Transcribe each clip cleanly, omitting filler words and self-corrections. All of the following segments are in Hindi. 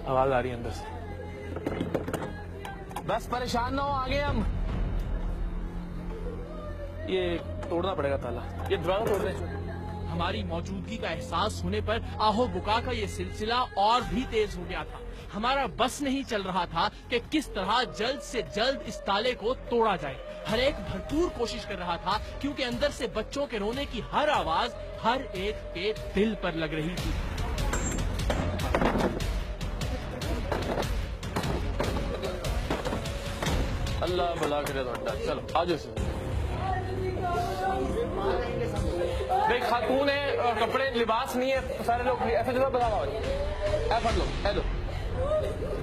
आवाज आ रही है अंदर से। बस परेशान ना हो, आगे हम। ये तोड़ना पड़ेगा ताला, ये दरवाजा तोड़ रहे हैं। हमारी मौजूदगी का एहसास होने पर आहो बुका का ये सिलसिला और भी तेज हो गया था। हमारा बस नहीं चल रहा था कि किस तरह जल्द से जल्द इस ताले को तोड़ा जाए। हर एक भरपूर कोशिश कर रहा था क्योंकि अंदर से बच्चों के रोने की हर आवाज हर एक के दिल पर लग रही थी। अल्लाह भला करे ਤੁਹਾਡਾ। चलो आ जाओ सर। भाई खातून है, कपड़े लिबास नहीं है, सारे लोग ऐसे जगह बताओ। ऐ फड़ लो, ऐ लो,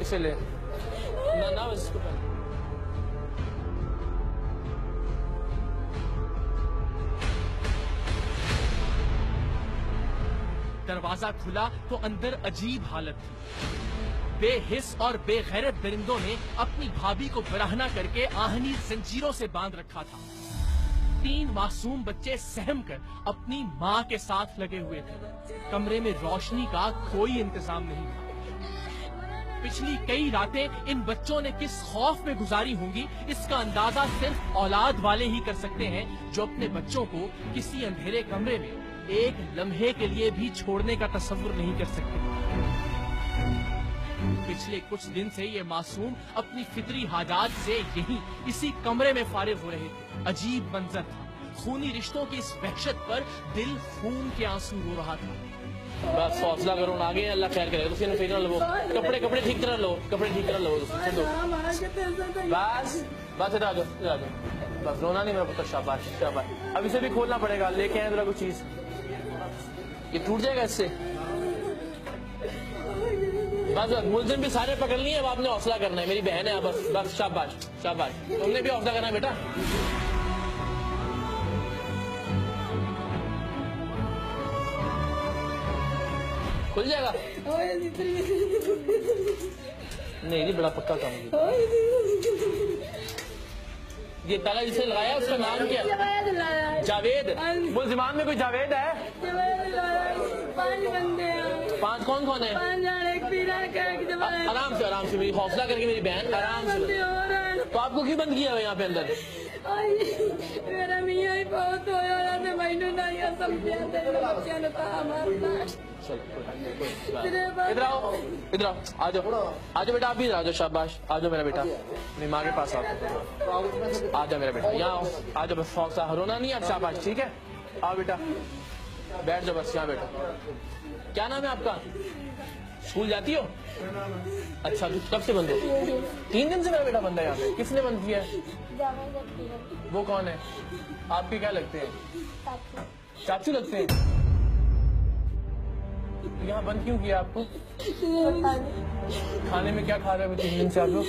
इसे ले ना ना इसको। दरवाजा खुला तो अंदर अजीब हालत थी। बेहिस और बेगैरत दरिंदों ने अपनी भाभी को बराहना करके आहनी जंजीरों से बांध रखा था। 3 मासूम बच्चे सहम कर अपनी माँ के साथ लगे हुए थे। कमरे में रोशनी का कोई इंतजाम नहीं था। पिछली कई रातें इन बच्चों ने किस खौफ में गुजारी होंगी, इसका अंदाजा सिर्फ औलाद वाले ही कर सकते हैं जो अपने बच्चों को किसी अंधेरे कमरे में एक लम्हे के लिए भी छोड़ने का तसव्वुर नहीं कर सकते। पिछले कुछ दिन से ये मासूम अपनी फितरी हाजात से यहीं इसी कमरे में फारिग हो रहे थे। अजीब मंजर था। खूनी रिश्तों की इस वहशत पर दिल खून के आंसू रो रहा था। बस हौसला करो, आगे अल्लाह खैर करेगा। तुम फिर लो, कपड़े कपड़े ठीक तरह लो, कपड़े ठीक तरह लो। बस बस इधर आ जाओ, इधर आ जाओ। बस रोना नहीं मेरा पुत्र। शाबाश शाबाश। अब इसे भी खोलना पड़ेगा। लेके आए जरा कुछ चीज, ये टूट जाएगा इससे। बस मुलजिम भी सारे पकड़ लिए। अब आपने हौसला करना है, मेरी बहन है। बस बस शाबाश शाबाश। तुमने भी हौसला करना है बेटा। खुल जाएगा। नहीं नहीं, बड़ा पक्का काम है। ये ताला जिसे लगाया उसका नाम क्या है? जावेद। मुलजिमान में कोई जावेद है? 5 बंदे हैं। 5 कौन कौन है? आराम से मेरी हौसला करके मेरी बहन, आराम से। तो आपको क्यों बंद किया है यहाँ पे अंदर? मेरा मियाँ ही बहुत होया ने मैनू नहीं समझिया ते बच्चों ने ता मारना। इधर आओ, इधर आओ, आ जाओ बेटा। आप भी इधर आ जाओ। शाबाश, आ जाओ मेरा बेटा। अपनी माँ के पास आओ। आ जाओ मेरा बेटा, यहाँ आओ। आ जाओ, बस हौसला, रोना नहीं है। शाबाश, ठीक है। आओ बेटा, बैठ जाओ बस यहाँ बेटा। क्या नाम है आपका? स्कूल जाती हो? अच्छा, कब से बंद हो? 3 दिन से मेरा बेटा बंद है यहाँ पे। किसने बंद किया है? वो कौन है? आपके क्या लगते हैं? चाचू लगते हैं। यहाँ बंद क्यों किया आपको? खाने में क्या खा रहे हो 3 दिन से आप लोग?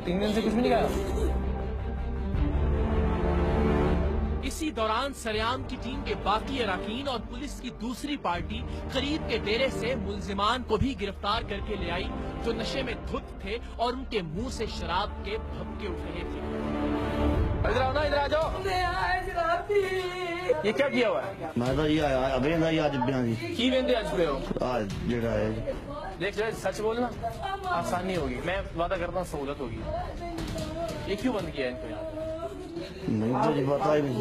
3 दिन से कुछ भी नहीं खाया? इसी दौरान सरेआम की टीम के बाकी अराकीन और पुलिस की दूसरी पार्टी करीब के डेरे से मुलजिमान को भी गिरफ्तार करके ले आई, जो नशे में धुत थे और उनके मुंह से शराब के भभके उठ रहे थे। इधर आओ ना, इधर आ जाओ। ये क्या किया हुआ है? मैं तो ये आया वेंदा ही आज ब्याह जी की वेंदे आज पे हो? आज जेड़ा है देख जरा, सच बोलना, आसानी होगी। मैं वादा करता हूँ सहूलत होगी। ये क्यों बंद किया इनको यहाँ? नहीं तो जी पता ही नहीं।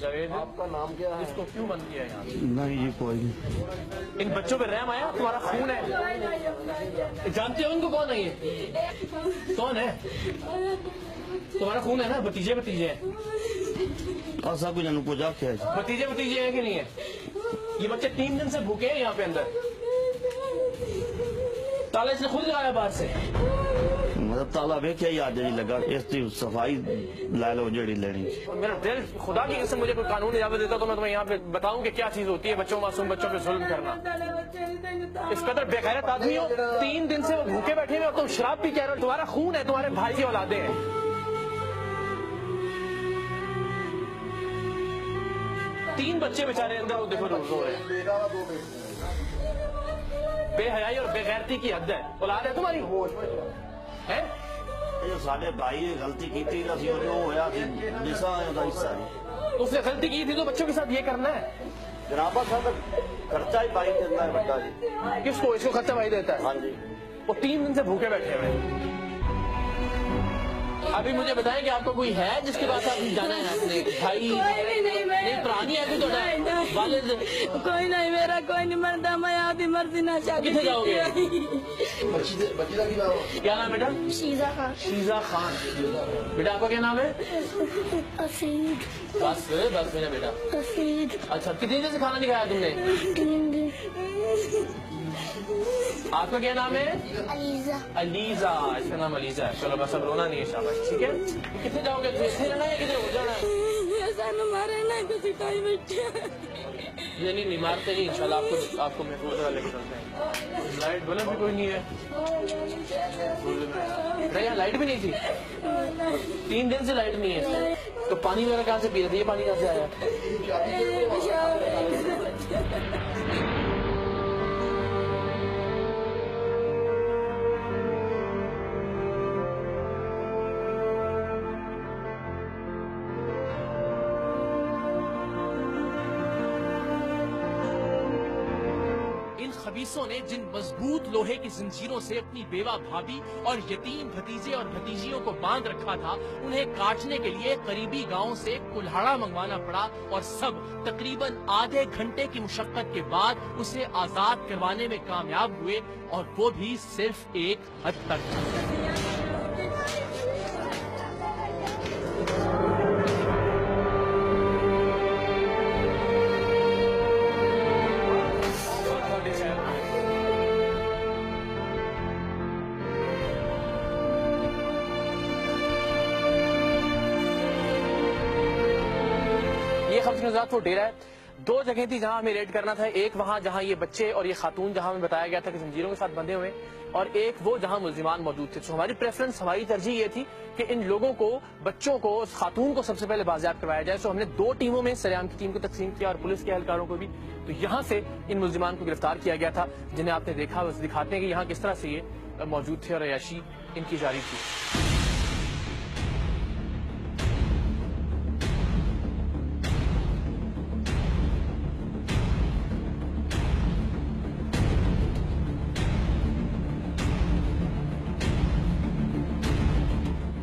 जावेद, आपका नाम क्या है? इसको क्यों बंद किया है यहाँ? नहीं जी कोई नहीं। इन बच्चों पे रहम आया? तुम्हारा खून है, जानते हो इनको? कौन है ये? कौन है? तुम्हारा खून है ना? भतीजे भतीजे हैं? ऐसा कुछ नहीं कुछ आख्या है। भतीजे भतीजे हैं कि नहीं है? ये बच्चे 3 दिन से भूखे हैं यहाँ पे अंदर। ताला इसने खुद लगाया बाहर से। मतलब ताला वेख्या ही आज ही लगा। इसकी सफाई ला लो जेड़ी लेनी। मेरा दिल, खुदा की कसम, मुझे कोई कानून इजाजत देता तो मैं तुम्हें यहाँ पे बताऊं कि क्या चीज होती है बच्चों, मासूम बच्चों पे जुल्म करना। इस कदर बेगैरत आदमी हो, 3 दिन से वो भूखे बैठे हुए और तुम शराब पी कह रहे हो। तुम्हारा खून है, तुम्हारे भाई की औलादे हैं। तीन बच्चे बेचारे अंदर वो देखो रो रहे हैं। बेहयाई और बेगैरती की हद है। औलाद है तुम्हारी है? साढ़े भाई ने गलती की थी, उसने गलती की थी तो बच्चों के साथ ये करना है? जनाबा साहब खर्चा ही भाई देता है बड़ा जी। किसको? इसको खर्चा भाई देता है? हाँ जी। वो 3 दिन से भूखे बैठे हुए हैं। अभी मुझे बताएं कि आपको कोई है जिसके पास आप जाना है? आपने भाई नहीं पुरानी है कोई तो वालिद? कोई नहीं, मेरा कोई नहीं मरदा, मैं आदि मर्जी ना शादी। कितने जाओगे? क्या नाम है बेटा? शीजा खान। शीजा खान। बेटा आपका क्या नाम है? असीद। बस मेरा बेटा। असीद। अच्छा, कितनी देर से खाना नहीं खाया तुमने? 3 दिन। आपका क्या नाम है? अलीजा। अलीजा। इसका नाम अलीजा है। चलो बस अब रोना नहीं है, शाबाश। ठीक है, कितने जाओगे? इससे रहना है, कितने हो जाना है? मारे ना किसी टाइम नहीं मारते नहीं, इंशाल्लाह आपको महफूज लेके चलते हैं। लाइट बल्ब भी कोई नहीं है। नहीं, यहाँ लाइट भी नहीं थी। 3 दिन से लाइट नहीं है। तो पानी वगैरह कहाँ से पी रहे थे? ये पानी कहाँ से आया? खबीसों ने जिन मजबूत लोहे की जंजीरों से अपनी बेवा भाभी और यतीम भतीजे और भतीजियों को बांध रखा था, उन्हें काटने के लिए करीबी गांव से कुल्हाड़ा मंगवाना पड़ा और सब तकरीबन आधे घंटे की मुशक्कत के बाद उसे आजाद करवाने में कामयाब हुए, और वो भी सिर्फ एक हद तक। वो डेरा है। 2 जगह थी जहां हमें रेड करना था। एक वहां जहां ये बच्चे और ये खातून जहां हमें बताया गया था कि जंजीरों के साथ बंधे हुए, और एक वो जहां मुल्जिमान मौजूद थे। तो हमारी प्रेफरेंस, हमारी तरजीह ये थी कि इन लोगों को, बच्चों को, उस खातून को सबसे पहले बाजियाब करवाया जाए। तो हमने 2 टीमों में सरेआम की टीम को तकसीम किया और पुलिस के एहलकारों को भी। तो यहाँ से इन मुल्जिमान को गिरफ्तार किया गया था, जिन्हें आपने देखा। बस दिखाते हैं कि यहाँ किस तरह से ये मौजूद थे और अयाशी इनकी जारी थी।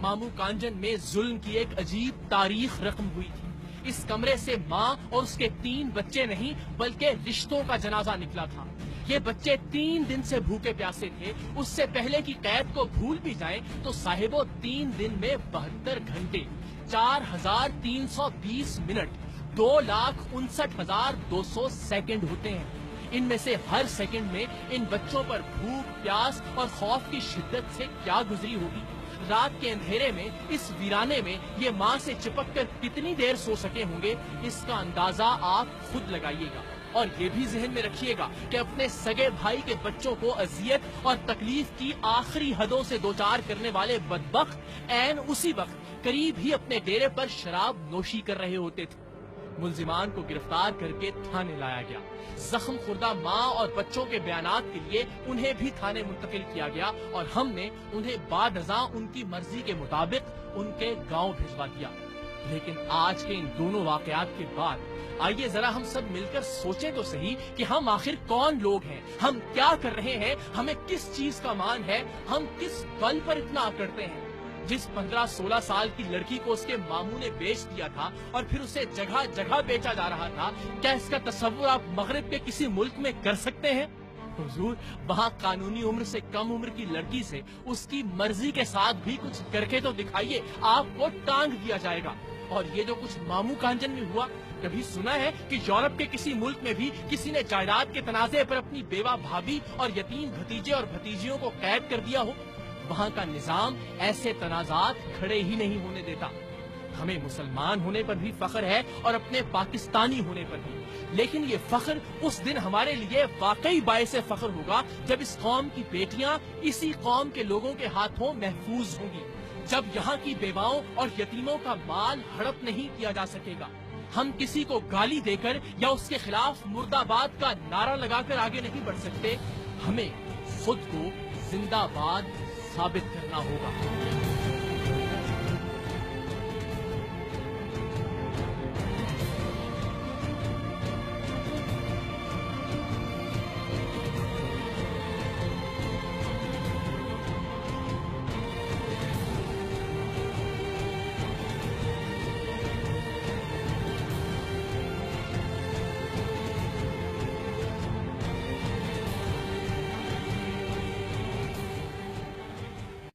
मामू कांजन में जुल्म की एक अजीब तारीख रकम हुई थी। इस कमरे से माँ और उसके 3 बच्चे नहीं बल्कि रिश्तों का जनाजा निकला था। ये बच्चे 3 दिन से भूखे प्यासे थे। उससे पहले की कैद को भूल भी जाएं तो साहिबो 3 दिन में 72 घंटे, 4320 मिनट, 2,59,200 सेकंड होते हैं। इनमें से हर सेकंड में इन बच्चों पर भूख, प्यास और खौफ की शिद्दत से क्या गुजरी होगी। रात के अंधेरे में, इस वीराने में ये माँ से चिपककर कितनी देर सो सके होंगे, इसका अंदाजा आप खुद लगाइएगा। और ये भी जहन में रखिएगा कि अपने सगे भाई के बच्चों को अजियत और तकलीफ की आखिरी हदों से दोचार करने वाले बदबख्त ऐन उसी वक्त करीब ही अपने डेरे पर शराब नोशी कर रहे होते थे। मुल्जिमान को गिरफ्तार करके थाने लाया गया। जख्म खुर्दा माँ और बच्चों के बयानात के लिए उन्हें भी थाने मुंतकिल किया गया और हमने उन्हें बादअज़ा उनकी मर्जी के मुताबिक उनके गांव भिजवा दिया। लेकिन आज के इन दोनों वाकयात के बाद आइए जरा हम सब मिलकर सोचें तो सही कि हम आखिर कौन लोग हैं, हम क्या कर रहे हैं, हमें किस चीज का मान है, हम किस बल पर इतना अकड़ते हैं। जिस 15-16 साल की लड़की को उसके मामू ने बेच दिया था और फिर उसे जगह जगह बेचा जा रहा था, क्या इसका तस्वुर आप मगरिब के किसी मुल्क में कर सकते हैं? हुजूर, वहाँ कानूनी उम्र से कम उम्र की लड़की से उसकी मर्जी के साथ भी कुछ करके तो दिखाइए, आपको टांग दिया जाएगा। और ये जो कुछ मामू कांजन में हुआ, कभी सुना है कि यूरोप के किसी मुल्क में भी किसी ने जायदाद के तनाजे पर अपनी बेवा भाभी और यतीम भतीजे और भतीजियों को कैद कर दिया हो? वहाँ का निजाम ऐसे तनाजात खड़े ही नहीं होने देता। हमें मुसलमान होने पर भी फख्र है और अपने पाकिस्तानी होने पर भी, लेकिन ये फख्र उस दिन हमारे लिए वाकई बायसे फख्र होगा जब इस कौम की बेटियां इसी कौम के लोगों के हाथों महफूज होंगी, जब यहाँ की बेवाओं और यतीमों का माल हड़प नहीं किया जा सकेगा। हम किसी को गाली देकर या उसके खिलाफ मुर्दाबाद का नारा लगाकर आगे नहीं बढ़ सकते। हमें खुद को जिंदाबाद साबित करना होगा।